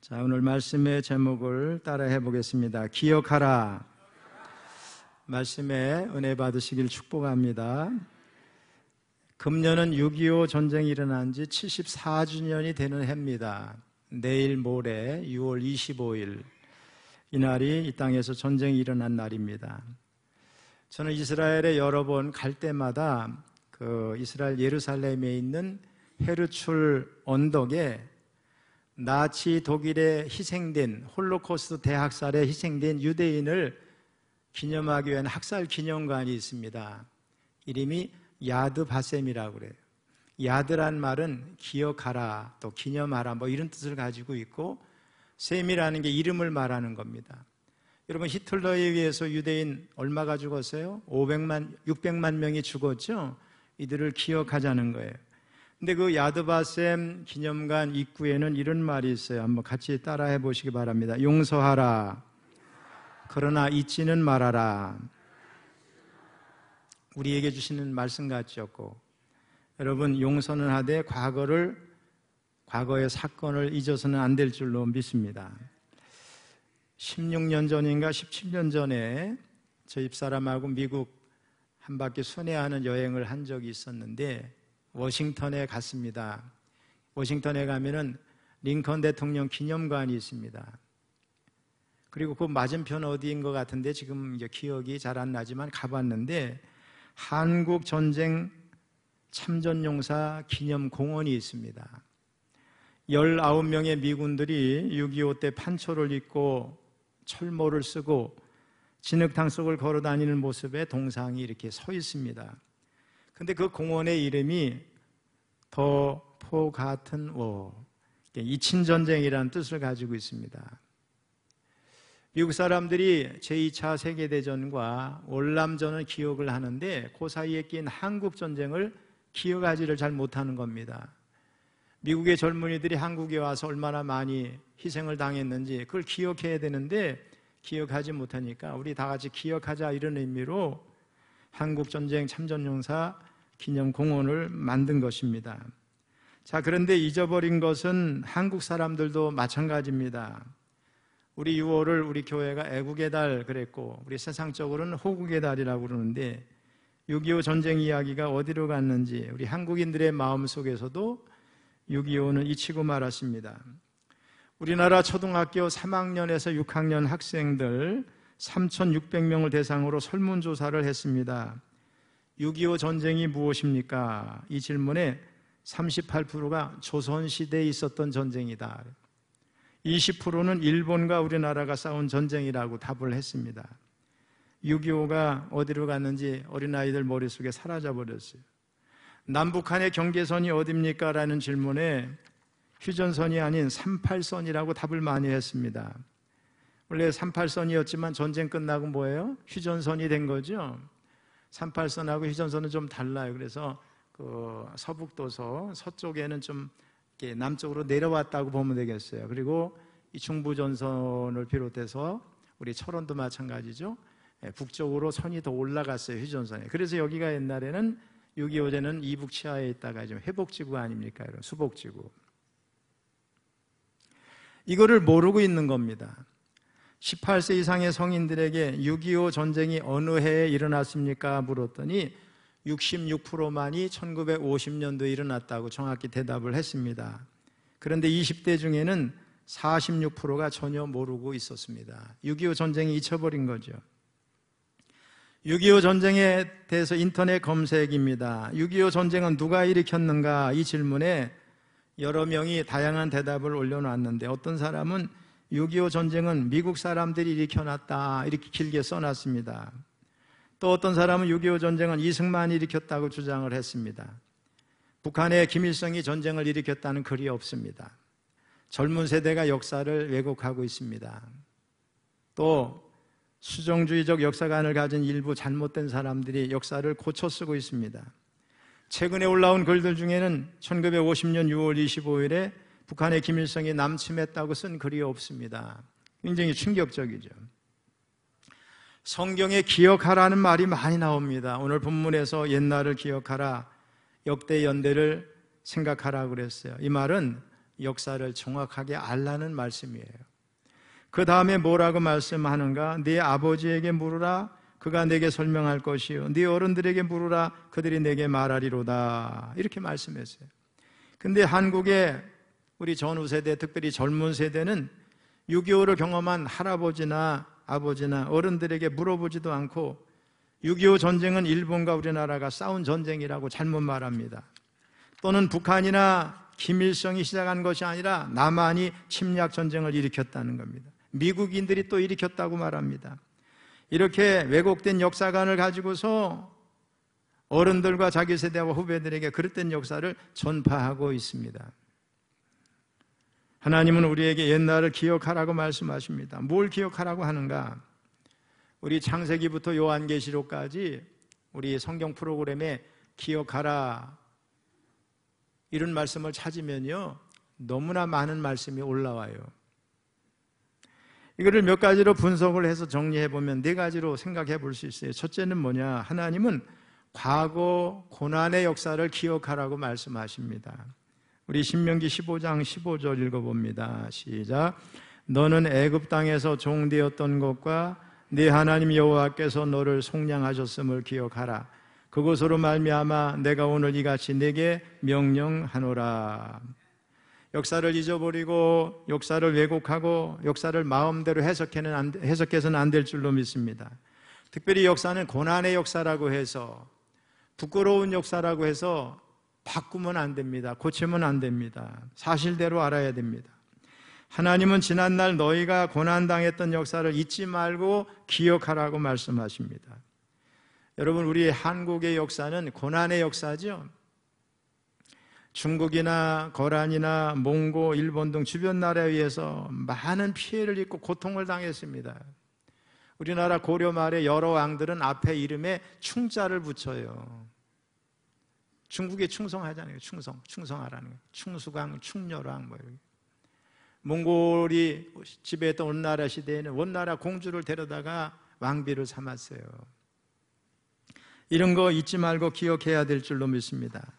자, 오늘 말씀의 제목을 따라해 보겠습니다. 기억하라. 말씀에 은혜 받으시길 축복합니다. 금년은 6.25 전쟁이 일어난 지 74주년이 되는 해입니다. 내일 모레 6월 25일 이날이 이 땅에서 전쟁이 일어난 날입니다. 저는 이스라엘에 여러 번 갈 때마다 이스라엘 예루살렘에 있는 헤르출 언덕에 나치 독일에 희생된 홀로코스트 대학살에 희생된 유대인을 기념하기 위한 학살 기념관이 있습니다. 이름이 야드 바셈이라고 그래요. 야드란 말은 기억하라, 또 기념하라 뭐 이런 뜻을 가지고 있고, 셈이라는 게 이름을 말하는 겁니다. 여러분, 히틀러에 의해서 유대인 얼마가 죽었어요? 600만 명이 죽었죠? 이들을 기억하자는 거예요. 근데 그 야드바셈 기념관 입구에는 이런 말이 있어요. 한번 같이 따라해 보시기 바랍니다. 용서하라. 그러나 잊지는 말아라. 우리에게 주시는 말씀 같죠? 여러분, 용서는 하되 과거의 사건을 잊어서는 안 될 줄로 믿습니다. 16년 전인가 17년 전에 저 집사람하고 미국 한 바퀴 순회하는 여행을 한 적이 있었는데 워싱턴에 갔습니다. 워싱턴에 가면은 링컨 대통령 기념관이 있습니다. 그리고 그 맞은편 어디인 것 같은데 지금 이제 기억이 잘 안 나지만 가봤는데 한국 전쟁 참전용사 기념공원이 있습니다. 19명의 미군들이 6.25 때 판초를 입고 철모를 쓰고 진흙탕 속을 걸어 다니는 모습에 동상이 이렇게 서 있습니다. 근데 그 공원의 이름이 더 포가튼 워, 잊힌 전쟁이라는 뜻을 가지고 있습니다. 미국 사람들이 제2차 세계대전과 월남전을 기억을 하는데 그 사이에 낀 한국 전쟁을 기억하지를 잘 못하는 겁니다. 미국의 젊은이들이 한국에 와서 얼마나 많이 희생을 당했는지 그걸 기억해야 되는데 기억하지 못하니까 우리 다 같이 기억하자, 이런 의미로 한국전쟁 참전용사 기념공원을 만든 것입니다. 자, 그런데 잊어버린 것은 한국 사람들도 마찬가지입니다. 우리 6월을 우리 교회가 애국의 달 그랬고, 우리 세상적으로는 호국의 달이라고 그러는데 6.25 전쟁 이야기가 어디로 갔는지 우리 한국인들의 마음속에서도 6.25는 잊히고 말았습니다. 우리나라 초등학교 3학년에서 6학년 학생들 3,600명을 대상으로 설문조사를 했습니다. 6.25 전쟁이 무엇입니까? 이 질문에 38%가 조선시대에 있었던 전쟁이다. 20%는 일본과 우리나라가 싸운 전쟁이라고 답을 했습니다. 6.25가 어디로 갔는지 어린아이들 머릿속에 사라져버렸어요. 남북한의 경계선이 어딥니까? 라는 질문에 휴전선이 아닌 38선이라고 답을 많이 했습니다. 원래 38선이었지만 전쟁 끝나고 뭐예요? 휴전선이 된 거죠. 38선하고 휴전선은 좀 달라요. 그래서 서북도서 서쪽에는 좀 이렇게 남쪽으로 내려왔다고 보면 되겠어요. 그리고 이 중부전선을 비롯해서 우리 철원도 마찬가지죠. 북쪽으로 선이 더 올라갔어요, 휴전선에. 그래서 여기가 옛날에는 6.25제는 이북 치하에 있다가 좀 회복지구 아닙니까? 이런 수복지구. 이거를 모르고 있는 겁니다. 18세 이상의 성인들에게 6.25 전쟁이 어느 해에 일어났습니까? 물었더니 66%만이 1950년도에 일어났다고 정확히 대답을 했습니다. 그런데 20대 중에는 46%가 전혀 모르고 있었습니다. 6.25 전쟁이 잊혀버린 거죠. 6.25 전쟁에 대해서 인터넷 검색입니다. 6.25 전쟁은 누가 일으켰는가? 이 질문에 여러 명이 다양한 대답을 올려놨는데 어떤 사람은 6.25 전쟁은 미국 사람들이 일으켜놨다, 이렇게 길게 써놨습니다. 또 어떤 사람은 6.25 전쟁은 이승만이 일으켰다고 주장을 했습니다. 북한의 김일성이 전쟁을 일으켰다는 글이 없습니다. 젊은 세대가 역사를 왜곡하고 있습니다. 또 수정주의적 역사관을 가진 일부 잘못된 사람들이 역사를 고쳐 쓰고 있습니다. 최근에 올라온 글들 중에는 1950년 6월 25일에 북한의 김일성이 남침했다고 쓴 글이 없습니다. 굉장히 충격적이죠. 성경에 기억하라는 말이 많이 나옵니다. 오늘 본문에서 옛날을 기억하라, 역대 연대를 생각하라 그랬어요. 이 말은 역사를 정확하게 알라는 말씀이에요. 그 다음에 뭐라고 말씀하는가? 네 아버지에게 물으라, 그가 내게 설명할 것이요, 네 어른들에게 물으라, 그들이 내게 말하리로다. 이렇게 말씀했어요. 근데 한국의 우리 전후 세대, 특별히 젊은 세대는 6.25를 경험한 할아버지나 아버지나 어른들에게 물어보지도 않고 6.25 전쟁은 일본과 우리나라가 싸운 전쟁이라고 잘못 말합니다. 또는 북한이나 김일성이 시작한 것이 아니라 남한이 침략 전쟁을 일으켰다는 겁니다. 미국인들이 또 일으켰다고 말합니다. 이렇게 왜곡된 역사관을 가지고서 어른들과 자기 세대와 후배들에게 그릇된 역사를 전파하고 있습니다. 하나님은 우리에게 옛날을 기억하라고 말씀하십니다. 뭘 기억하라고 하는가? 우리 창세기부터 요한계시록까지 우리 성경 프로그램에 기억하라 이런 말씀을 찾으면요, 너무나 많은 말씀이 올라와요. 이거를 몇 가지로 분석을 해서 정리해 보면 네 가지로 생각해 볼 수 있어요. 첫째는 뭐냐? 하나님은 과거 고난의 역사를 기억하라고 말씀하십니다. 우리 신명기 15장 15절 읽어봅니다. 시작. 너는 애굽 땅에서 종되었던 것과 네 하나님 여호와께서 너를 속량하셨음을 기억하라. 그것으로 말미암아 내가 오늘 이같이 내게 명령하노라. 역사를 잊어버리고 역사를 왜곡하고 역사를 마음대로 해석해서는 안 될 줄로 믿습니다. 특별히 역사는 고난의 역사라고 해서, 부끄러운 역사라고 해서 바꾸면 안 됩니다. 고치면 안 됩니다. 사실대로 알아야 됩니다. 하나님은 지난날 너희가 고난당했던 역사를 잊지 말고 기억하라고 말씀하십니다. 여러분, 우리 한국의 역사는 고난의 역사죠. 중국이나 거란이나 몽고, 일본 등 주변 나라에 의해서 많은 피해를 입고 고통을 당했습니다. 우리나라 고려 말에 여러 왕들은 앞에 이름에 충자를 붙여요. 중국에 충성하잖아요. 충성하라는 거예요. 충수강, 충렬왕 뭐 이렇게. 몽골이 지배했던 원나라 시대에는 원나라 공주를 데려다가 왕비를 삼았어요. 이런 거 잊지 말고 기억해야 될 줄로 믿습니다.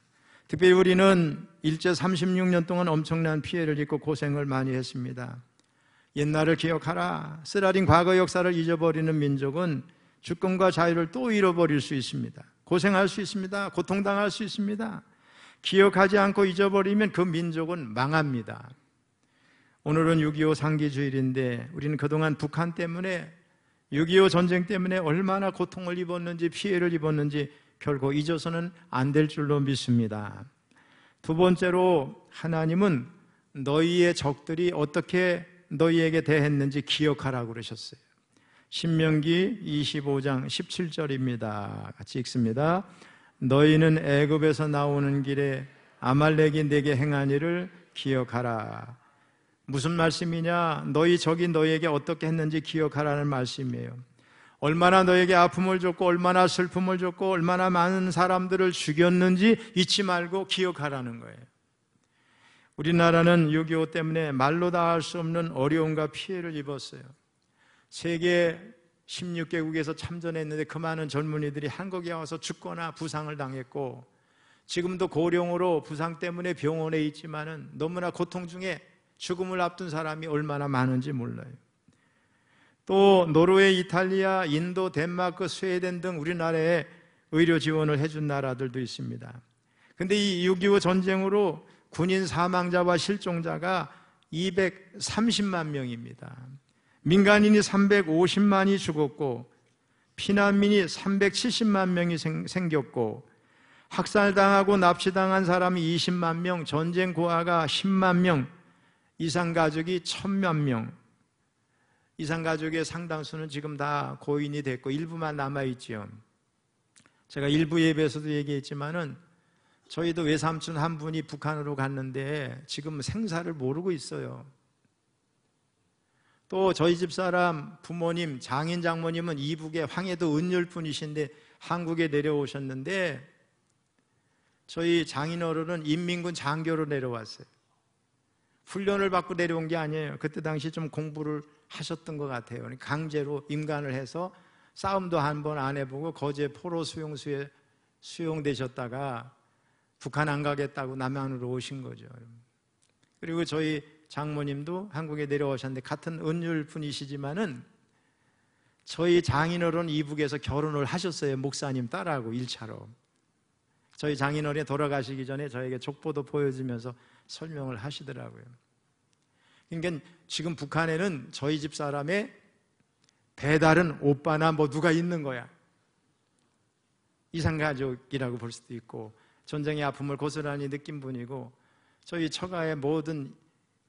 특별히 우리는 일제 36년 동안 엄청난 피해를 입고 고생을 많이 했습니다. 옛날을 기억하라. 쓰라린 과거 역사를 잊어버리는 민족은 주권과 자유를 또 잃어버릴 수 있습니다. 고생할 수 있습니다. 고통당할 수 있습니다. 기억하지 않고 잊어버리면 그 민족은 망합니다. 오늘은 6.25 상기주일인데 우리는 그동안 북한 때문에 6.25 전쟁 때문에 얼마나 고통을 입었는지 피해를 입었는지 결코 잊어서는 안 될 줄로 믿습니다. 두 번째로 하나님은 너희의 적들이 어떻게 너희에게 대했는지 기억하라고 그러셨어요. 신명기 25장 17절입니다. 같이 읽습니다. 너희는 애굽에서 나오는 길에 아말렉이 내게 행한 일을 기억하라. 무슨 말씀이냐? 너희 적이 너희에게 어떻게 했는지 기억하라는 말씀이에요. 얼마나 너에게 아픔을 줬고 얼마나 슬픔을 줬고 얼마나 많은 사람들을 죽였는지 잊지 말고 기억하라는 거예요. 우리나라는 6.25 때문에 말로 다 할 수 없는 어려움과 피해를 입었어요. 세계 16개국에서 참전했는데 그 많은 젊은이들이 한국에 와서 죽거나 부상을 당했고 지금도 고령으로 부상 때문에 병원에 있지만은 너무나 고통 중에 죽음을 앞둔 사람이 얼마나 많은지 몰라요. 또 노르웨이, 이탈리아, 인도, 덴마크, 스웨덴 등 우리나라에 의료 지원을 해준 나라들도 있습니다. 그런데 이 6.25 전쟁으로 군인 사망자와 실종자가 230만 명입니다. 민간인이 350만이 죽었고 피난민이 370만 명이 생겼고 학살당하고 납치당한 사람이 20만 명, 전쟁 고아가 10만 명, 이산가족이 1000만 명. 이산가족의 상당수는 지금 다 고인이 됐고 일부만 남아있지요. 제가 일부 예배에서도 얘기했지만은 저희도 외삼촌 한 분이 북한으로 갔는데 지금 생사를 모르고 있어요. 또 저희 집사람 부모님, 장인 장모님은 이북의 황해도 은율분이신데 한국에 내려오셨는데 저희 장인어른은 인민군 장교로 내려왔어요. 훈련을 받고 내려온 게 아니에요. 그때 당시 좀 공부를 하셨던 것 같아요. 강제로 임관을 해서 싸움도 한 번 안 해보고 거제 포로 수용소에 수용되셨다가 북한 안 가겠다고 남한으로 오신 거죠. 그리고 저희 장모님도 한국에 내려오셨는데 같은 은율 분이시지만은 저희 장인어른 이북에서 결혼을 하셨어요. 목사님 딸하고 1차로. 저희 장인어른이 돌아가시기 전에 저에게 족보도 보여주면서 설명을 하시더라고요. 그러니까 지금 북한에는 저희 집 사람의 배다른 오빠나 뭐 누가 있는 거야. 이상가족이라고 볼 수도 있고, 전쟁의 아픔을 고스란히 느낀 분이고, 저희 처가의 모든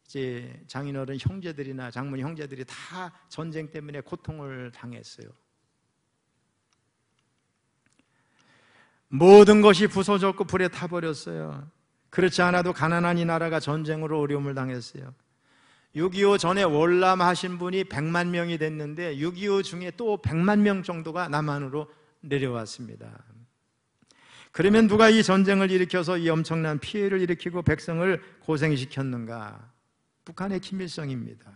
이제 장인어른 형제들이나 장모님 형제들이 다 전쟁 때문에 고통을 당했어요. 모든 것이 부서졌고 불에 타버렸어요. 그렇지 않아도 가난한 이 나라가 전쟁으로 어려움을 당했어요. 6.25 전에 월남하신 분이 100만 명이 됐는데 6.25 중에 또 100만 명 정도가 남한으로 내려왔습니다. 그러면 누가 이 전쟁을 일으켜서 이 엄청난 피해를 일으키고 백성을 고생시켰는가? 북한의 김일성입니다.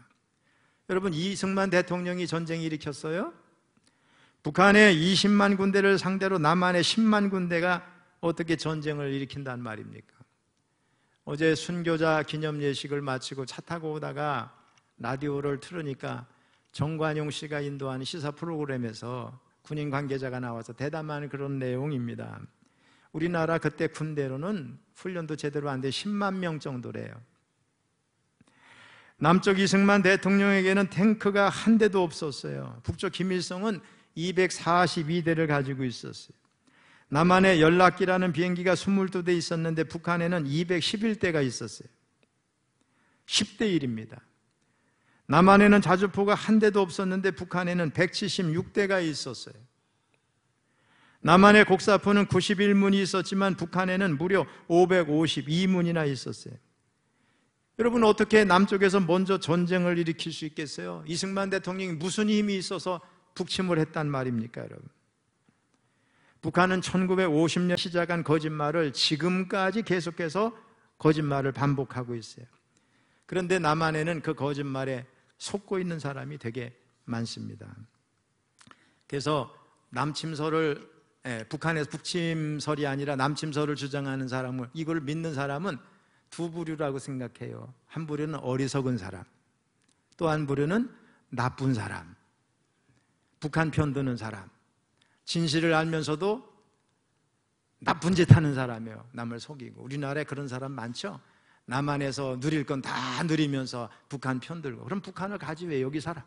여러분, 이승만 대통령이 전쟁을 일으켰어요? 북한의 20만 군대를 상대로 남한의 10만 군대가 어떻게 전쟁을 일으킨단 말입니까? 어제 순교자 기념 예식을 마치고 차 타고 오다가 라디오를 틀으니까 정관용 씨가 인도하는 시사 프로그램에서 군인 관계자가 나와서 대담한 그런 내용입니다. 우리나라 그때 군대로는 훈련도 제대로 안 돼 10만 명 정도래요. 남쪽 이승만 대통령에게는 탱크가 한 대도 없었어요. 북쪽 김일성은 242대를 가지고 있었어요. 남한에 연락기라는 비행기가 22대 있었는데 북한에는 211대가 있었어요. 10대 1입니다. 남한에는 자주포가 한 대도 없었는데 북한에는 176대가 있었어요. 남한의 곡사포는 91문이 있었지만 북한에는 무려 552문이나 있었어요. 여러분, 어떻게 남쪽에서 먼저 전쟁을 일으킬 수 있겠어요? 이승만 대통령이 무슨 힘이 있어서 북침을 했단 말입니까, 여러분? 북한은 1950년 시작한 거짓말을 지금까지 계속해서 거짓말을 반복하고 있어요. 그런데 남한에는 그 거짓말에 속고 있는 사람이 되게 많습니다. 그래서 북한에서 북침설이 아니라 남침설을 주장하는 사람을, 이걸 믿는 사람은 두 부류라고 생각해요. 한 부류는 어리석은 사람, 또 한 부류는 나쁜 사람, 북한 편드는 사람, 진실을 알면서도 나쁜 짓 하는 사람이에요. 남을 속이고. 우리나라에 그런 사람 많죠? 남한에서 누릴 건 다 누리면서 북한 편들고. 그럼 북한을 가지 왜 여기 살아?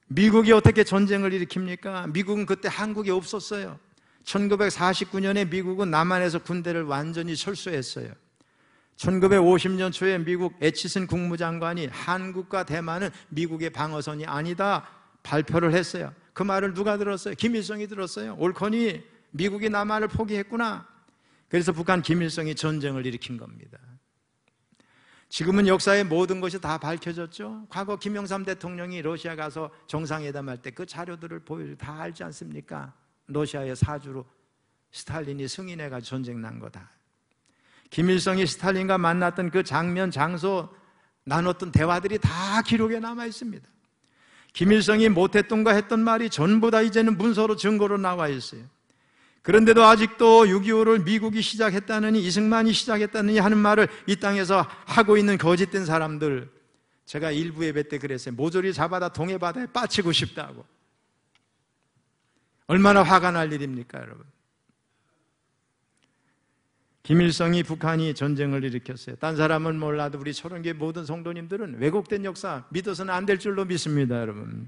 미국이 어떻게 전쟁을 일으킵니까? 미국은 그때 한국에 없었어요. 1949년에 미국은 남한에서 군대를 완전히 철수했어요. 1950년 초에 미국 애치슨 국무장관이 한국과 대만은 미국의 방어선이 아니다 발표를 했어요. 그 말을 누가 들었어요? 김일성이 들었어요. 옳거니 미국이 남한을 포기했구나. 그래서 북한 김일성이 전쟁을 일으킨 겁니다. 지금은 역사의 모든 것이 다 밝혀졌죠. 과거 김영삼 대통령이 러시아 가서 정상회담할 때 그 자료들을 보여주고 다 알지 않습니까? 러시아의 사주로 스탈린이 승인해가지고 전쟁 난 거다. 김일성이 스탈린과 만났던 그 장면, 장소, 나눴던 대화들이 다 기록에 남아 있습니다. 김일성이 못했던 거 했던 말이 전부 다 이제는 문서로 증거로 나와 있어요. 그런데도 아직도 6.25를 미국이 시작했다느니, 이승만이 시작했다느니 하는 말을 이 땅에서 하고 있는 거짓된 사람들, 제가 일부 예배 때 그랬어요. 모조리 잡아다 동해바다에 빠치고 싶다고. 얼마나 화가 날 일입니까, 여러분? 김일성이 북한이 전쟁을 일으켰어요. 딴 사람은 몰라도 우리 초롱교회 모든 성도님들은 왜곡된 역사 믿어서는 안 될 줄로 믿습니다, 여러분.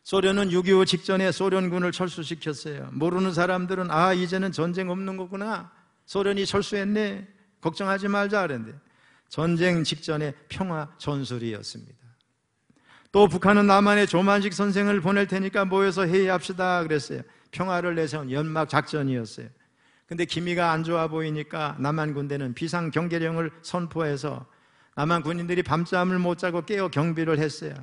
소련은 6.25 직전에 소련군을 철수시켰어요. 모르는 사람들은 이제는 전쟁 없는 거구나, 소련이 철수했네, 걱정하지 말자 그랬는데 전쟁 직전에 평화 전술이었습니다. 또 북한은 남한에 조만식 선생을 보낼 테니까 모여서 회의합시다 그랬어요. 평화를 내세운 연막 작전이었어요. 근데 기미가 안 좋아 보이니까 남한 군대는 비상경계령을 선포해서 남한 군인들이 밤잠을 못 자고 깨어 경비를 했어요.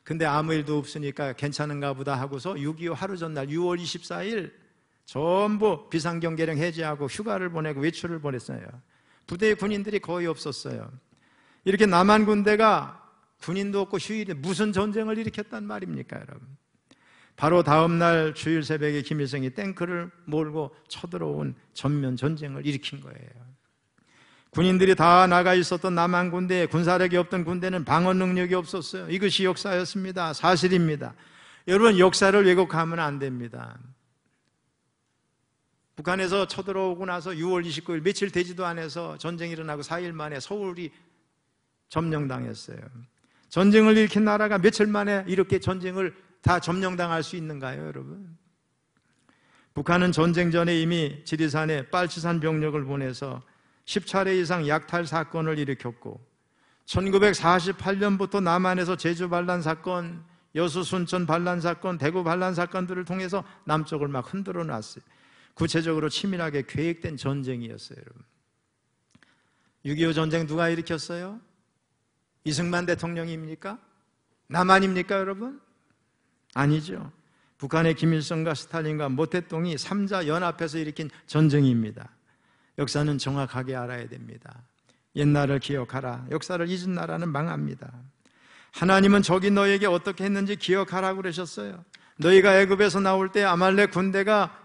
근데 아무 일도 없으니까 괜찮은가 보다 하고서 6.25 하루 전날 6월 24일 전부 비상경계령 해제하고 휴가를 보내고 외출을 보냈어요. 부대에 군인들이 거의 없었어요. 이렇게 남한 군대가 군인도 없고 휴일에 무슨 전쟁을 일으켰단 말입니까, 여러분? 바로 다음날 주일 새벽에 김일성이 탱크를 몰고 쳐들어온 전면 전쟁을 일으킨 거예요. 군인들이 다 나가 있었던 남한 군대, 군사력이 없던 군대는 방어 능력이 없었어요. 이것이 역사였습니다. 사실입니다. 여러분, 역사를 왜곡하면 안 됩니다. 북한에서 쳐들어오고 나서 6월 29일 며칠 되지도 않아서 전쟁이 일어나고 4일 만에 서울이 점령당했어요. 전쟁을 일으킨 나라가 며칠 만에 이렇게 전쟁을 다 점령당할 수 있는가요, 여러분? 북한은 전쟁 전에 이미 지리산에 빨치산 병력을 보내서 10차례 이상 약탈 사건을 일으켰고 1948년부터 남한에서 제주 반란 사건, 여수 순천 반란 사건, 대구 반란 사건들을 통해서 남쪽을 막 흔들어 놨어요. 구체적으로 치밀하게 계획된 전쟁이었어요, 여러분. 6.25 전쟁 누가 일으켰어요? 이승만 대통령입니까? 남한입니까, 여러분? 아니죠. 북한의 김일성과 스탈린과 모태똥이 3자 연합해서 일으킨 전쟁입니다. 역사는 정확하게 알아야 됩니다. 옛날을 기억하라. 역사를 잊은 나라는 망합니다. 하나님은 저기 너에게 어떻게 했는지 기억하라고 그러셨어요. 너희가 애굽에서 나올 때 아말렉 군대가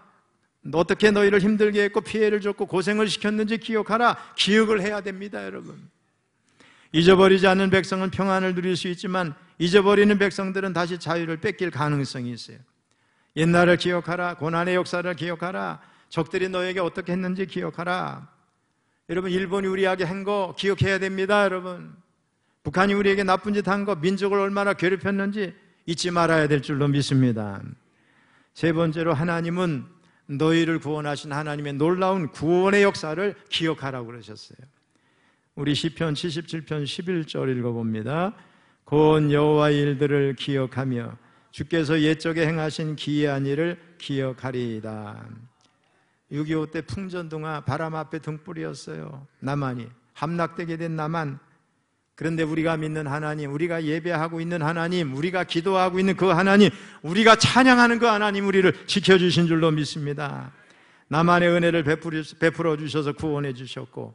어떻게 너희를 힘들게 했고 피해를 줬고 고생을 시켰는지 기억하라. 기억을 해야 됩니다, 여러분. 잊어버리지 않는 백성은 평안을 누릴 수 있지만 잊어버리는 백성들은 다시 자유를 뺏길 가능성이 있어요. 옛날을 기억하라. 고난의 역사를 기억하라. 적들이 너에게 어떻게 했는지 기억하라. 여러분, 일본이 우리에게 한 거 기억해야 됩니다, 여러분. 북한이 우리에게 나쁜 짓 한 거, 민족을 얼마나 괴롭혔는지 잊지 말아야 될 줄로 믿습니다. 세 번째로, 하나님은 너희를 구원하신 하나님의 놀라운 구원의 역사를 기억하라고 그러셨어요. 우리 시편 77편 11절 읽어봅니다. 곧 여호와의 일들을 기억하며 주께서 옛적에 행하신 기이한 일을 기억하리이다. 6.25 때 풍전등화 바람 앞에 등불이었어요. 남한이 함락되게 된 남한. 그런데 우리가 믿는 하나님, 우리가 예배하고 있는 하나님, 우리가 기도하고 있는 그 하나님, 우리가 찬양하는 그 하나님, 우리를 지켜주신 줄로 믿습니다. 남한의 은혜를 베풀어 주셔서 구원해 주셨고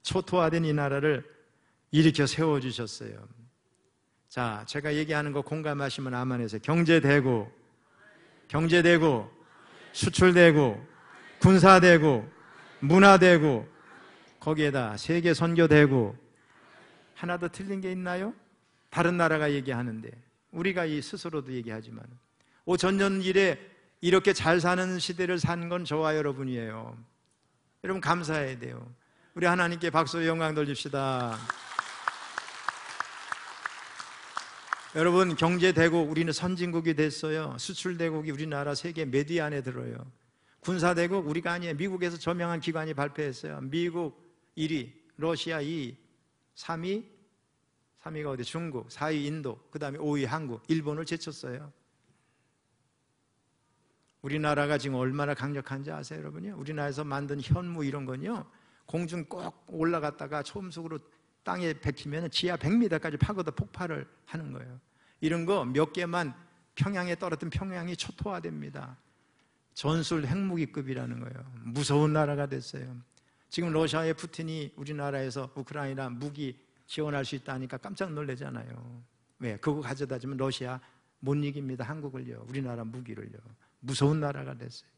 초토화된 이 나라를 일으켜 세워주셨어요. 자, 제가 얘기하는 거 공감하시면 아멘해서 경제되고, 수출되고, 군사되고, 문화되고, 거기에다 세계 선교되고. 하나 더 틀린 게 있나요? 다른 나라가 얘기하는데 우리가 이 스스로도 얘기하지만 5,000년 이래 이렇게 잘 사는 시대를 산 건 저와 여러분이에요. 여러분, 감사해야 돼요. 우리 하나님께 박수 영광 돌립시다. 여러분, 경제되고 우리는 선진국이 됐어요. 수출대국이 우리나라 세계 몇 위 안에 들어요. 군사대국 우리가 아니에요. 미국에서 저명한 기관이 발표했어요. 미국 1위, 러시아 2위, 3위가 어디? 중국, 4위 인도, 그 다음에 5위 한국, 일본을 제쳤어요. 우리나라가 지금 얼마나 강력한지 아세요, 여러분요? 우리나라에서 만든 현무 이런 건요, 공중 꼭 올라갔다가 초음속으로 땅에 박히면 지하 100m까지 파고다 폭발을 하는 거예요. 이런 거 몇 개만 평양에 떨어뜨린 평양이 초토화됩니다. 전술 핵무기급이라는 거예요. 무서운 나라가 됐어요. 지금 러시아의 푸틴이 우리나라에서 우크라이나 무기 지원할 수 있다니까 깜짝 놀라잖아요. 왜? 그거 가져다 주면 러시아 못 이깁니다. 한국을요, 우리나라 무기를요. 무서운 나라가 됐어요.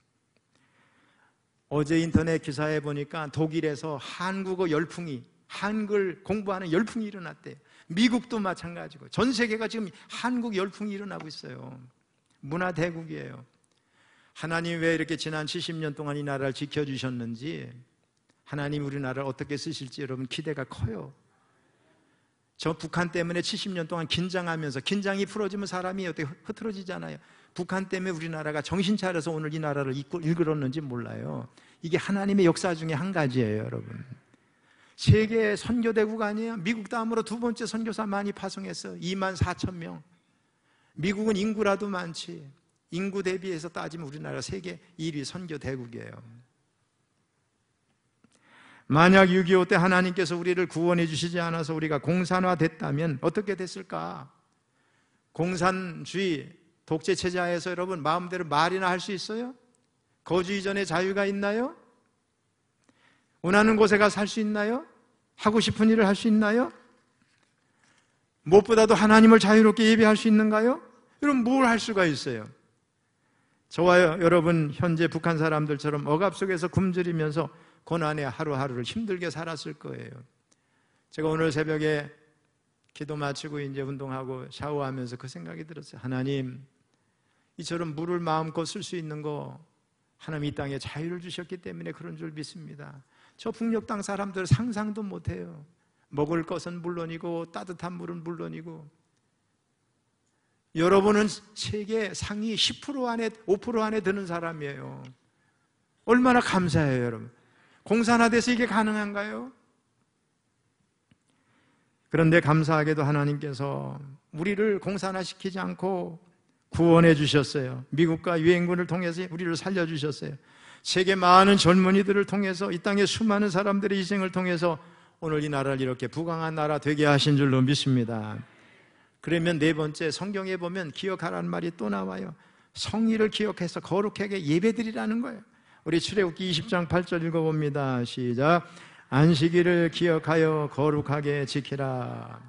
어제 인터넷 기사에 보니까 독일에서 한국어 열풍이, 한글 공부하는 열풍이 일어났대요. 미국도 마찬가지고 전 세계가 지금 한국 열풍이 일어나고 있어요. 문화 대국이에요. 하나님 왜 이렇게 지난 70년 동안 이 나라를 지켜주셨는지, 하나님 우리나라를 어떻게 쓰실지 여러분 기대가 커요. 저 북한 때문에 70년 동안 긴장하면서, 긴장이 풀어지면 사람이 어떻게 흐트러지잖아요. 북한 때문에 우리나라가 정신 차려서 오늘 이 나라를 이끌었는지 몰라요. 이게 하나님의 역사 중에 한 가지예요, 여러분. 세계 선교대국 아니에요? 미국 다음으로 두 번째 선교사 많이 파송했어요. 24,000명. 미국은 인구라도 많지. 인구 대비해서 따지면 우리나라 세계 1위 선교대국이에요. 만약 6.25 때 하나님께서 우리를 구원해 주시지 않아서 우리가 공산화됐다면 어떻게 됐을까? 공산주의 독재체제하에서 여러분 마음대로 말이나 할 수 있어요? 거주 이전의 자유가 있나요? 원하는 곳에 가 살 수 있나요? 하고 싶은 일을 할 수 있나요? 무엇보다도 하나님을 자유롭게 예배할 수 있는가요? 여러분, 뭘 할 수가 있어요? 저와 여러분 현재 북한 사람들처럼 억압 속에서 굶주리면서 고난의 하루하루를 힘들게 살았을 거예요. 제가 오늘 새벽에 기도 마치고 이제 운동하고 샤워하면서 그 생각이 들었어요. 하나님, 이처럼 물을 마음껏 쓸 수 있는 거 하나님 이 땅에 자유를 주셨기 때문에 그런 줄 믿습니다. 저 북녘 땅 사람들 상상도 못해요. 먹을 것은 물론이고 따뜻한 물은 물론이고, 여러분은 세계 상위 10% 안에 5% 안에 드는 사람이에요. 얼마나 감사해요, 여러분. 공산화 돼서 이게 가능한가요? 그런데 감사하게도 하나님께서 우리를 공산화시키지 않고 구원해 주셨어요. 미국과 유엔군을 통해서 우리를 살려주셨어요. 세계 많은 젊은이들을 통해서, 이 땅의 수많은 사람들의 희생을 통해서 오늘 이 나라를 이렇게 부강한 나라 되게 하신 줄로 믿습니다. 그러면 네 번째, 성경에 보면 기억하라는 말이 또 나와요. 성의를 기억해서 거룩하게 예배드리라는 거예요. 우리 출애굽기 20장 8절 읽어봅니다. 시작. 안식일을 기억하여 거룩하게 지키라.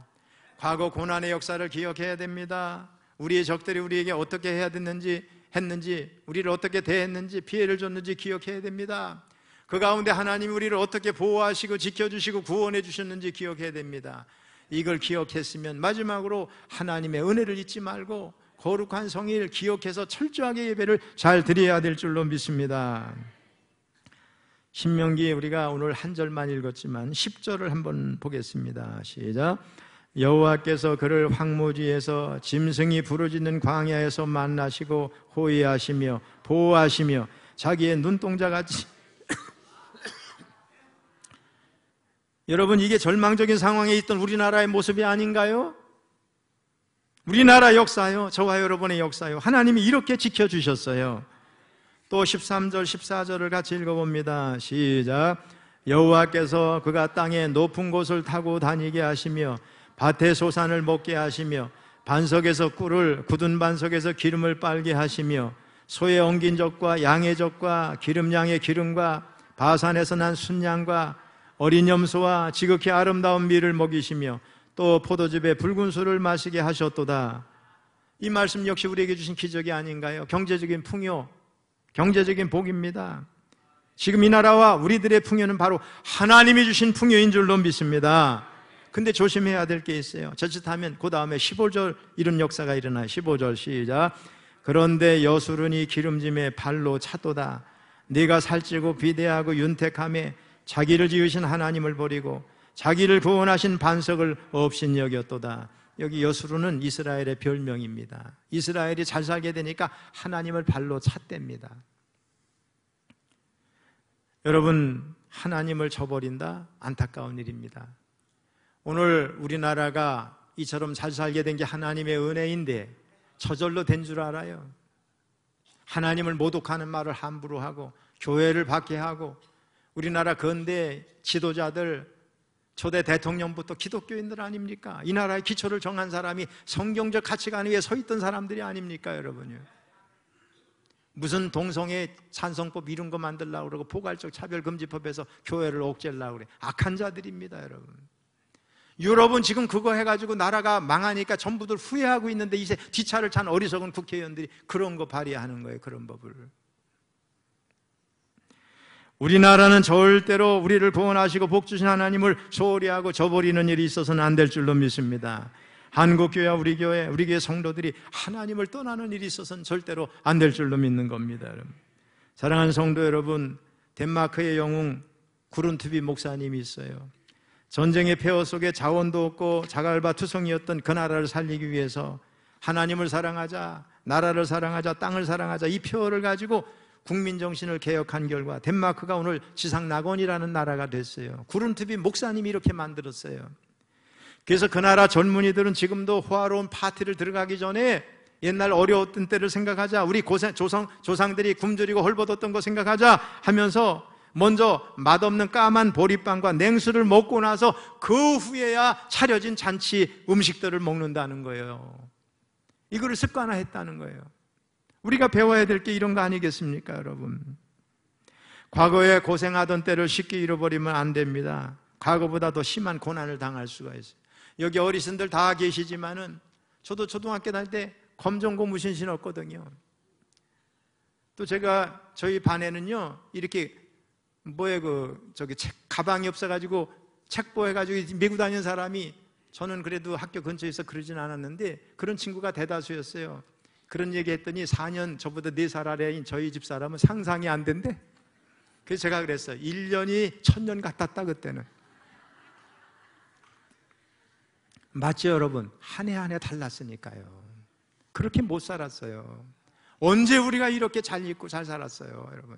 과거 고난의 역사를 기억해야 됩니다. 우리의 적들이 우리에게 어떻게 해야 했는지, 우리를 어떻게 대했는지, 피해를 줬는지 기억해야 됩니다. 그 가운데 하나님이 우리를 어떻게 보호하시고 지켜주시고 구원해 주셨는지 기억해야 됩니다. 이걸 기억했으면 마지막으로 하나님의 은혜를 잊지 말고 거룩한 성의를 기억해서 철저하게 예배를 잘 드려야 될 줄로 믿습니다. 신명기 우리가 오늘 한 절만 읽었지만 10절을 한번 보겠습니다. 시작. 여호와께서 그를 황무지에서 짐승이 부르짖는 광야에서 만나시고 호위하시며 보호하시며 자기의 눈동자같이 여러분, 이게 절망적인 상황에 있던 우리나라의 모습이 아닌가요? 우리나라 역사요, 저와 여러분의 역사요, 하나님이 이렇게 지켜주셨어요. 또 13절 14절을 같이 읽어봅니다. 시작. 여호와께서 그가 땅의 높은 곳을 타고 다니게 하시며 밭의 소산을 먹게 하시며 반석에서 꿀을, 굳은 반석에서 기름을 빨게 하시며 소의 엉긴 젖과 양의 젖과 기름 양의 기름과 바산에서 난 순양과 어린 염소와 지극히 아름다운 밀을 먹이시며 또 포도즙에 붉은 술을 마시게 하셨도다. 이 말씀 역시 우리에게 주신 기적이 아닌가요? 경제적인 풍요, 경제적인 복입니다. 지금 이 나라와 우리들의 풍요는 바로 하나님이 주신 풍요인 줄로 믿습니다. 근데 조심해야 될 게 있어요. 자칫하면 그 다음에 15절 이런 역사가 일어나요. 15절 시작. 그런데 여수른이 기름짐에 발로 차도다. 네가 살찌고 비대하고 윤택함에 자기를 지으신 하나님을 버리고 자기를 구원하신 반석을 없인 여겼도다. 여기 여수르는 이스라엘의 별명입니다. 이스라엘이 잘 살게 되니까 하나님을 발로 찼답니다. 여러분, 하나님을 저버린다? 안타까운 일입니다. 오늘 우리나라가 이처럼 잘 살게 된 게 하나님의 은혜인데 저절로 된 줄 알아요. 하나님을 모독하는 말을 함부로 하고 교회를 박해하고 우리나라 근대 지도자들, 초대 대통령부터 기독교인들 아닙니까? 이 나라의 기초를 정한 사람이 성경적 가치관 위에 서 있던 사람들이 아닙니까, 여러분요? 무슨 동성애 찬성법 이런 거 만들려고 그러고 포괄적 차별금지법에서 교회를 옥죄려고 그래. 악한 자들입니다, 여러분. 유럽은 지금 그거 해가지고 나라가 망하니까 전부들 후회하고 있는데 이제 뒷차를 찬 어리석은 국회의원들이 그런 거 발의하는 거예요, 그런 법을. 우리나라는 절대로 우리를 구원하시고 복주신 하나님을 소홀히 하고 저버리는 일이 있어서는 안 될 줄로 믿습니다. 한국교회와 우리 교회 성도들이 하나님을 떠나는 일이 있어서는 절대로 안 될 줄로 믿는 겁니다, 여러분. 사랑하는 성도 여러분, 덴마크의 영웅 구룬투비 목사님이 있어요. 전쟁의 폐허 속에 자원도 없고 자갈밭투성이었던 그 나라를 살리기 위해서 하나님을 사랑하자, 나라를 사랑하자, 땅을 사랑하자, 이 표어를 가지고 국민정신을 개혁한 결과 덴마크가 오늘 지상낙원이라는 나라가 됐어요. 구룬투비 목사님이 이렇게 만들었어요. 그래서 그 나라 젊은이들은 지금도 호화로운 파티를 들어가기 전에 옛날 어려웠던 때를 생각하자, 우리 조상들이 굶주리고 헐벗었던 거 생각하자 하면서 먼저 맛없는 까만 보리빵과 냉수를 먹고 나서 그 후에야 차려진 잔치 음식들을 먹는다는 거예요. 이거를 습관화했다는 거예요. 우리가 배워야 될 게 이런 거 아니겠습니까, 여러분? 과거에 고생하던 때를 쉽게 잃어버리면 안 됩니다. 과거보다 더 심한 고난을 당할 수가 있어요. 여기 어르신들 다 계시지만은 저도 초등학교 다닐 때 검정고무신 신었거든요. 또 제가 저희 반에는요, 이렇게 저기 가방이 없어가지고 책보해가지고 메고 다니는 사람이, 저는 그래도 학교 근처에서 그러진 않았는데 그런 친구가 대다수였어요. 그런 얘기 했더니 4년 저보다 4살 아래인 저희 집 사람은 상상이 안 된대. 그래서 제가 그랬어요. 1년이 1000년 같았다 그때는. 맞죠 여러분? 한 해 한 해 달랐으니까요. 그렇게 못 살았어요. 언제 우리가 이렇게 잘 입고 잘 살았어요 여러분?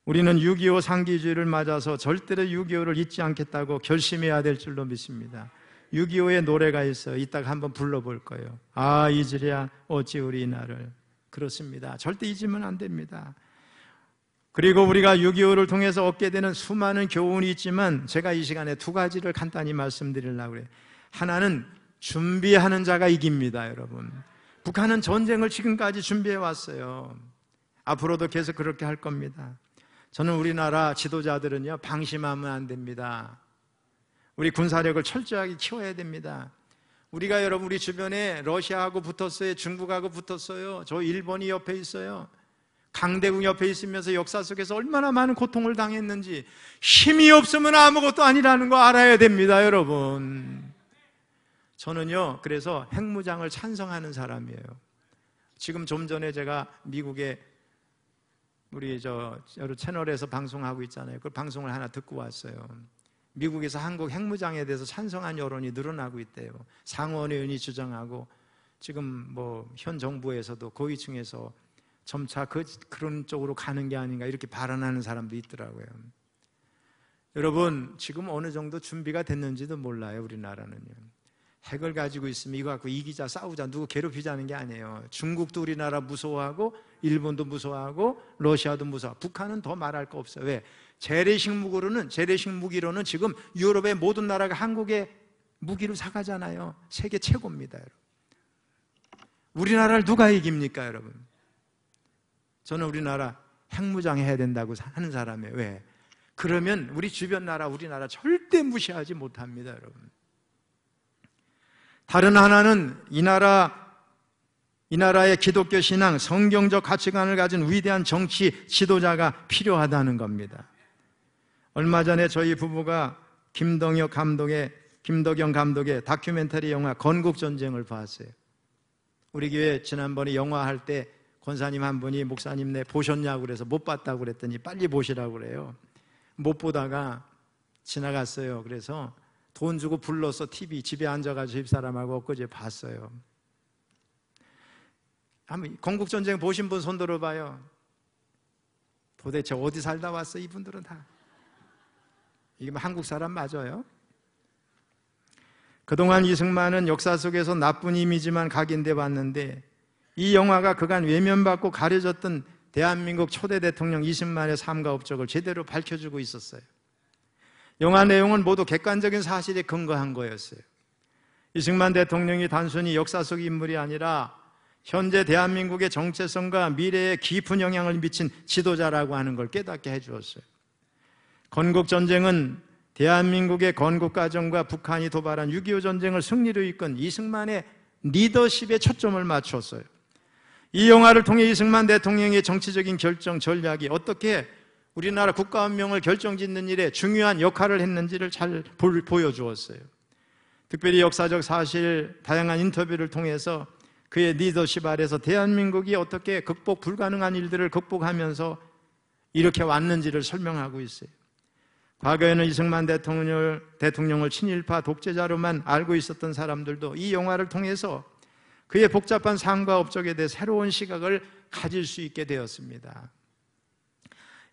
우리는 6.25 상기주의를 맞아서 절대로 6.25를 잊지 않겠다고 결심해야 될 줄로 믿습니다. 6.25의 노래가 있어요. 이따가 한번 불러볼 거예요. 아 잊으랴 어찌 우리 이날을. 그렇습니다. 절대 잊으면 안 됩니다. 그리고 우리가 6.25를 통해서 얻게 되는 수많은 교훈이 있지만 제가 이 시간에 2가지를 간단히 말씀드리려고 그래요. 하나는 준비하는 자가 이깁니다 여러분. 북한은 전쟁을 지금까지 준비해 왔어요. 앞으로도 계속 그렇게 할 겁니다. 저는 우리나라 지도자들은요 방심하면 안 됩니다. 우리 군사력을 철저하게 키워야 됩니다. 우리가 여러분 우리 주변에 러시아하고 붙었어요. 중국하고 붙었어요. 저 일본이 옆에 있어요. 강대국 옆에 있으면서 역사 속에서 얼마나 많은 고통을 당했는지, 힘이 없으면 아무것도 아니라는 거 알아야 됩니다 여러분. 저는요 그래서 핵무장을 찬성하는 사람이에요. 지금 좀 전에 제가 미국에 우리 여러 채널에서 방송하고 있잖아요. 그 방송을 하나 듣고 왔어요. 미국에서 한국 핵무장에 대해서 찬성한 여론이 늘어나고 있대요. 상원 의원이 주장하고 지금 현 정부에서도 고위층에서 점차 그런 쪽으로 가는 게 아닌가 이렇게 발언하는 사람도 있더라고요. 여러분 지금 어느 정도 준비가 됐는지도 몰라요. 우리나라는요. 핵을 가지고 있으면 이거 갖고 이기자 싸우자 누구 괴롭히자는 게 아니에요. 중국도 우리나라 무서워하고 일본도 무서워하고 러시아도 무서워하고 북한은 더 말할 거 없어요. 왜? 재래식 무기로는 지금 유럽의 모든 나라가 한국의 무기를 사가잖아요. 세계 최고입니다 여러분. 우리나라를 누가 이깁니까 여러분? 저는 우리나라 핵무장 해야 된다고 하는 사람이에요. 왜? 그러면 우리 주변 나라 우리나라 절대 무시하지 못합니다 여러분. 다른 하나는 이 나라의 기독교 신앙, 성경적 가치관을 가진 위대한 정치 지도자가 필요하다는 겁니다. 얼마 전에 저희 부부가 김덕영 감독의 다큐멘터리 영화 건국전쟁을 봤어요. 우리 교회 지난번에 영화할 때 권사님 한 분이 목사님 보셨냐고 그래서 못 봤다고 그랬더니 빨리 보시라고 그래요. 못 보다가 지나갔어요. 그래서 돈 주고 불러서 TV 집에 앉아가지고 집사람하고 엊그제 봤어요. 한번 건국전쟁 보신 분 손 들어봐요. 도대체 어디 살다 왔어 이분들은 다. 이게 한국 사람 맞아요? 그동안 이승만은 역사 속에서 나쁜 이미지만 각인돼 봤는데 이 영화가 그간 외면받고 가려졌던 대한민국 초대 대통령 이승만의 삶과 업적을 제대로 밝혀주고 있었어요. 영화 내용은 모두 객관적인 사실에 근거한 거였어요. 이승만 대통령이 단순히 역사 속 인물이 아니라 현재 대한민국의 정체성과 미래에 깊은 영향을 미친 지도자라고 하는 걸 깨닫게 해주었어요. 건국전쟁은 대한민국의 건국과정과 북한이 도발한 6.25 전쟁을 승리로 이끈 이승만의 리더십에 초점을 맞췄어요. 이 영화를 통해 이승만 대통령의 정치적인 결정 전략이 어떻게 우리나라 국가 운명을 결정짓는 일에 중요한 역할을 했는지를 잘 보여주었어요. 특별히 역사적 사실, 다양한 인터뷰를 통해서 그의 리더십 아래서 대한민국이 어떻게 극복 불가능한 일들을 극복하면서 이렇게 왔는지를 설명하고 있어요. 과거에는 이승만 대통령을 친일파 독재자로만 알고 있었던 사람들도 이 영화를 통해서 그의 복잡한 삶과 업적에 대해 새로운 시각을 가질 수 있게 되었습니다.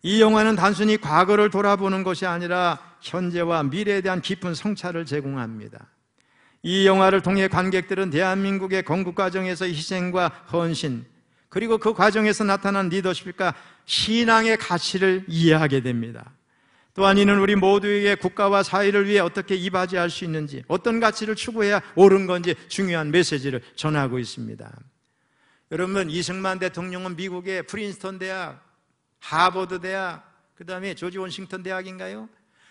이 영화는 단순히 과거를 돌아보는 것이 아니라 현재와 미래에 대한 깊은 성찰을 제공합니다. 이 영화를 통해 관객들은 대한민국의 건국 과정에서의 희생과 헌신, 그리고 그 과정에서 나타난 리더십과 신앙의 가치를 이해하게 됩니다. 또한 이는 우리 모두에게 국가와 사회를 위해 어떻게 이바지할 수 있는지, 어떤 가치를 추구해야 옳은 건지 중요한 메시지를 전하고 있습니다. 여러분, 이승만 대통령은 미국의 프린스턴 대학, 하버드 대학, 그 다음에 조지 워싱턴 대학인가요?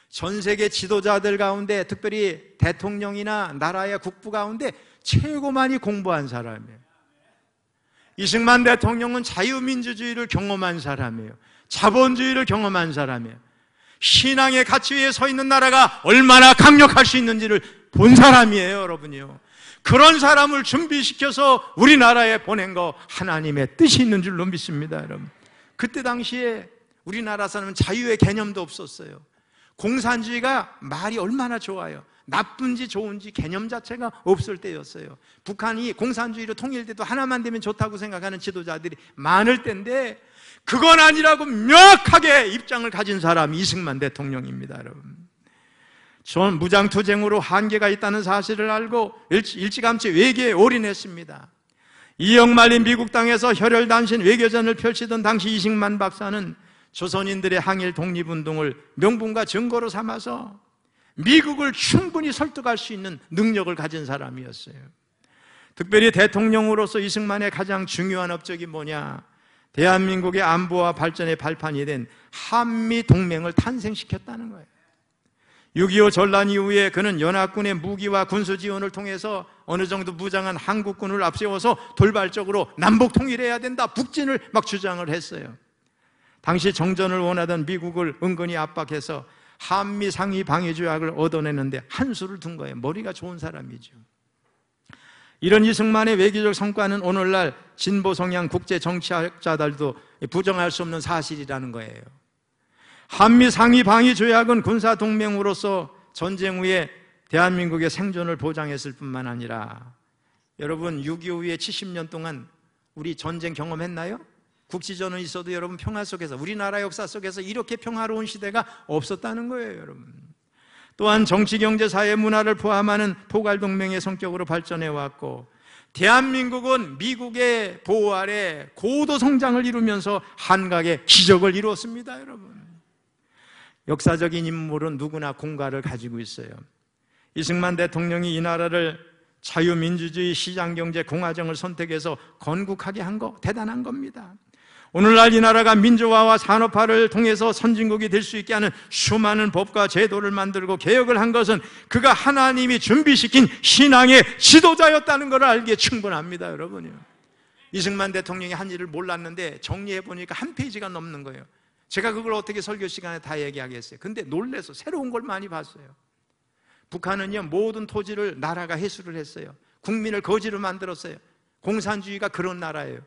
전 세계 지도자들 가운데, 특별히 대통령이나 나라의 국부 가운데 최고 많이 공부한 사람이에요. 이승만 대통령은 자유민주주의를 경험한 사람이에요. 자본주의를 경험한 사람이에요. 신앙의 가치 위에 서 있는 나라가 얼마나 강력할 수 있는지를 본 사람이에요, 여러분이요. 그런 사람을 준비시켜서 우리나라에 보낸 거 하나님의 뜻이 있는 줄로 믿습니다, 여러분. 그때 당시에 우리나라 사람은 자유의 개념도 없었어요. 공산주의가 말이 얼마나 좋아요. 나쁜지 좋은지 개념 자체가 없을 때였어요. 북한이 공산주의로 통일돼도 하나만 되면 좋다고 생각하는 지도자들이 많을 때인데, 그건 아니라고 명확하게 입장을 가진 사람이 이승만 대통령입니다, 여러분. 전 무장투쟁으로 한계가 있다는 사실을 알고 일찌감치 외교에 올인했습니다. 이역 말린 미국 땅에서 혈혈단신 외교전을 펼치던 당시 이승만 박사는 조선인들의 항일 독립운동을 명분과 증거로 삼아서 미국을 충분히 설득할 수 있는 능력을 가진 사람이었어요. 특별히 대통령으로서 이승만의 가장 중요한 업적이 뭐냐? 대한민국의 안보와 발전의 발판이 된 한미동맹을 탄생시켰다는 거예요. 6.25 전란 이후에 그는 연합군의 무기와 군수 지원을 통해서 어느 정도 무장한 한국군을 앞세워서 돌발적으로 남북 통일해야 된다, 북진을 막 주장을 했어요. 당시 정전을 원하던 미국을 은근히 압박해서 한미 상위 방위 조약을 얻어내는데 한 수를 둔 거예요. 머리가 좋은 사람이죠. 이런 이승만의 외교적 성과는 오늘날 진보 성향 국제 정치학자들도 부정할 수 없는 사실이라는 거예요. 한미 상위 방위 조약은 군사 동맹으로서 전쟁 후에 대한민국의 생존을 보장했을 뿐만 아니라, 여러분 6.25 후에 70년 동안 우리 전쟁 경험했나요? 국지전은 있어도 여러분 평화 속에서, 우리나라 역사 속에서 이렇게 평화로운 시대가 없었다는 거예요, 여러분. 또한 정치, 경제, 사회, 문화를 포함하는 포괄동맹의 성격으로 발전해 왔고, 대한민국은 미국의 보호 아래 고도 성장을 이루면서 한각의 기적을 이루었습니다, 여러분. 역사적인 인물은 누구나 공과를 가지고 있어요. 이승만 대통령이 이 나라를 자유민주주의, 시장경제, 공화정을 선택해서 건국하게 한 거 대단한 겁니다. 오늘날 이 나라가 민주화와 산업화를 통해서 선진국이 될 수 있게 하는 수많은 법과 제도를 만들고 개혁을 한 것은 그가 하나님이 준비시킨 신앙의 지도자였다는 것을 알기에 충분합니다, 여러분요. 이승만 대통령이 한 일을 몰랐는데 정리해 보니까 한 페이지가 넘는 거예요. 제가 그걸 어떻게 설교 시간에 다 얘기하겠어요. 근데 놀래서 새로운 걸 많이 봤어요. 북한은요, 모든 토지를 나라가 회수를 했어요. 국민을 거지로 만들었어요. 공산주의가 그런 나라예요.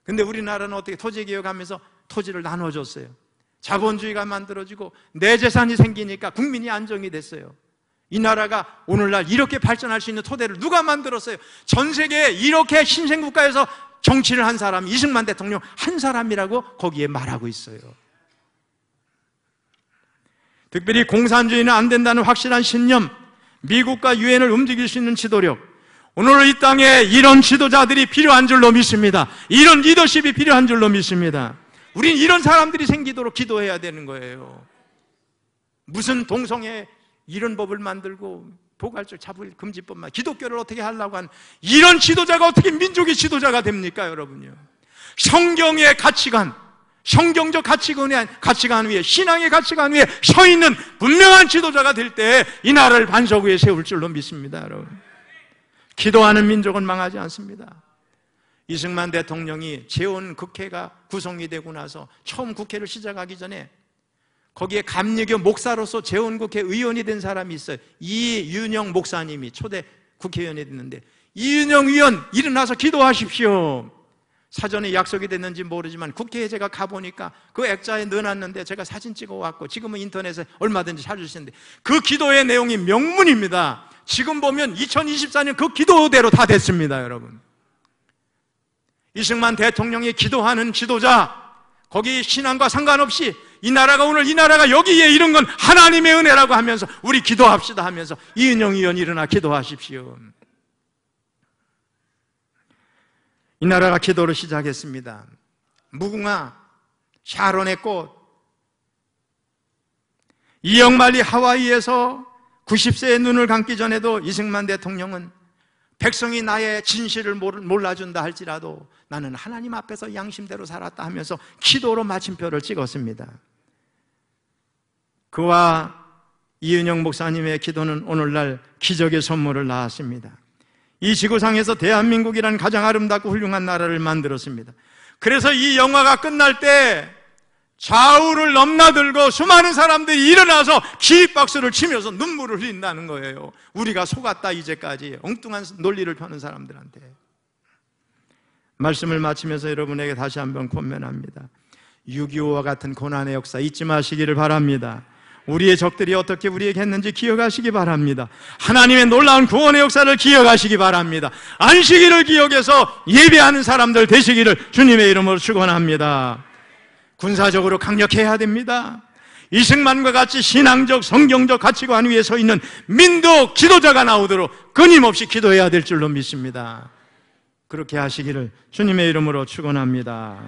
근데 우리나라는 어떻게 토지개혁하면서 토지를 나눠줬어요. 자본주의가 만들어지고 내 재산이 생기니까 국민이 안정이 됐어요. 이 나라가 오늘날 이렇게 발전할 수 있는 토대를 누가 만들었어요? 전 세계에 이렇게 신생국가에서 정치를 한 사람이 이승만 대통령 한 사람이라고 거기에 말하고 있어요. 특별히 공산주의는 안 된다는 확실한 신념, 미국과 유엔을 움직일 수 있는 지도력, 오늘 이 땅에 이런 지도자들이 필요한 줄로 믿습니다. 이런 리더십이 필요한 줄로 믿습니다. 우린 이런 사람들이 생기도록 기도해야 되는 거예요. 무슨 동성애 이런 법을 만들고 포괄적 자부금지법만, 기독교를 어떻게 하려고 한 이런 지도자가 어떻게 민족의 지도자가 됩니까, 여러분요? 성경의 가치관, 성경적 가치관 위에, 신앙의 가치관 위에 서 있는 분명한 지도자가 될 때 이 나라를 반석 위에 세울 줄로 믿습니다, 여러분. 기도하는 민족은 망하지 않습니다. 이승만 대통령이 재헌국회가 구성이 되고 나서 처음 국회를 시작하기 전에 거기에 감리교 목사로서 재헌국회 의원이 된 사람이 있어요. 이윤영 목사님이 초대 국회의원이 됐는데, 이윤영 의원 일어나서 기도하십시오. 사전에 약속이 됐는지 모르지만 국회에 제가 가보니까 그 액자에 넣어놨는데 제가 사진 찍어왔고 지금은 인터넷에 얼마든지 찾을 수 있는데 그 기도의 내용이 명문입니다. 지금 보면 2024년 그 기도대로 다 됐습니다, 여러분. 이승만 대통령이 기도하는 지도자, 거기 신앙과 상관없이 이 나라가 오늘 이 나라가 여기에 이른 건 하나님의 은혜라고 하면서 우리 기도합시다 하면서 이은영 의원 일어나 기도하십시오. 이 나라가 기도를 시작했습니다. 무궁화, 샤론의 꽃, 이역말리 하와이에서 90세의 눈을 감기 전에도 이승만 대통령은 백성이 나의 진실을 몰라준다 할지라도 나는 하나님 앞에서 양심대로 살았다 하면서 기도로 마침표를 찍었습니다. 그와 이은영 목사님의 기도는 오늘날 기적의 선물을 낳았습니다. 이 지구상에서 대한민국이라는 가장 아름답고 훌륭한 나라를 만들었습니다. 그래서 이 영화가 끝날 때 좌우를 넘나들고 수많은 사람들이 일어나서 기립박수를 치면서 눈물을 흘린다는 거예요. 우리가 속았다 이제까지, 엉뚱한 논리를 펴는 사람들한테. 말씀을 마치면서 여러분에게 다시 한번 권면합니다. 6.25와 같은 고난의 역사 잊지 마시기를 바랍니다. 우리의 적들이 어떻게 우리에게 했는지 기억하시기 바랍니다. 하나님의 놀라운 구원의 역사를 기억하시기 바랍니다. 안식일을 기억해서 예배하는 사람들 되시기를 주님의 이름으로 축원합니다. 군사적으로 강력해야 됩니다. 이승만과 같이 신앙적, 성경적 가치관 위에 서 있는 민족 지도자가 나오도록 끊임없이 기도해야 될 줄로 믿습니다. 그렇게 하시기를 주님의 이름으로 축원합니다.